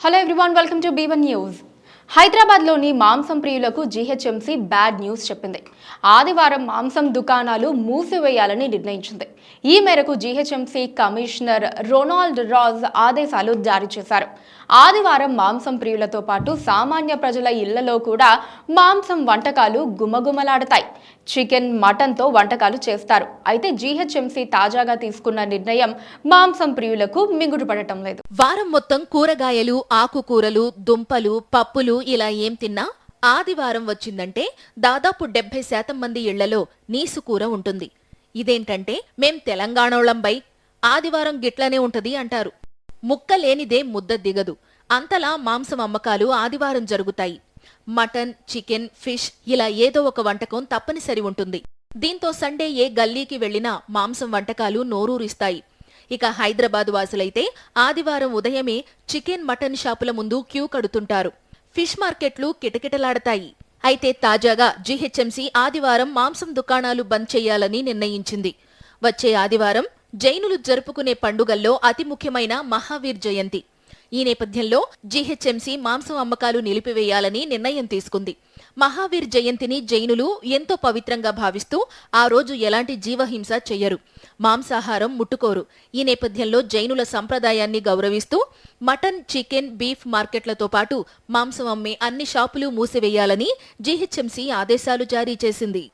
Hello everyone, welcome to B1 news. హైదరాబాద్లోని మాంసం ప్రియులకు జీహెచ్ఎంసీ బ్యాడ్ న్యూస్ చెప్పింది. ఆదివారం మాంసం దుకాణాలు మూసివేయాలని నిర్ణయించింది. ఈ మేరకు జీహెచ్ఎంసీ కమిషనర్ రొనాల్డ్ రాజ్ ఆదేశాలు జారీ చేశారు. ఆదివారం మాంసం ప్రియులతో పాటు సామాన్య ప్రజల ఇళ్లలో కూడా మాంసం వంటకాలు గుమగుమలాడతాయి. చికెన్, మటన్తో వంటకాలు చేస్తారు. అయితే జీహెచ్ఎంసీ తాజాగా తీసుకున్న నిర్ణయం మాంసం ప్రియులకు మింగుడుపడటం లేదు. వారం మొత్తం కూరగాయలు, ఆకుకూరలు, దుంపలు, పప్పులు ఇలా ఏం తిన్నా ఆదివారం వచ్చిందంటే దాదాపు 70% మంది ఇళ్లలో నీసుకూర ఉంటుంది. ఇదేంటంటే మేం తెలంగాణోళంబై ఆదివారం గిట్లనే ఉంటది అంటారు. ముక్క లేనిదే ముద్ద దిగదు. అంతలా మాంసం అమ్మకాలు ఆదివారం జరుగుతాయి. మటన్, చికెన్, ఫిష్ ఇలా ఏదో ఒక వంటకం తప్పనిసరి ఉంటుంది. దీంతో సండే ఏ గల్లీకి వెళ్లినా మాంసం వంటకాలు నోరూరిస్తాయి. ఇక హైదరాబాద్ వాసులైతే ఆదివారం ఉదయమే చికెన్, మటన్ షాపుల ముందు క్యూ కడుతుంటారు. ఫిష్ మార్కెట్లు కిటకిటలాడతాయి. అయితే తాజాగా జీహెచ్ఎంసీ ఆదివారం మాంసం దుకాణాలు బంద్ చేయాలని నిర్ణయించింది. వచ్చే ఆదివారం జైనులు జరుపుకునే పండుగల్లో అతి ముఖ్యమైన మహావీర్ జయంతి. ఈ నేపథ్యంలో జీహెచ్ఎంసీ మాంసం అమ్మకాలు నిలిపివేయాలని నిర్ణయం తీసుకుంది. మహావీర్ జయంతిని జైనులు ఎంతో పవిత్రంగా భావిస్తూ ఆ రోజు ఎలాంటి జీవహింస చెయ్యరు, మాంసాహారం ముట్టుకోరు. ఈ నేపథ్యంలో జైనుల సంప్రదాయాన్ని గౌరవిస్తూ మటన్, చికెన్, బీఫ్ మార్కెట్లతో పాటు మాంసం అమ్మే అన్ని షాపులు మూసివేయాలని జీహెచ్ఎంసీ ఆదేశాలు జారీ చేసింది.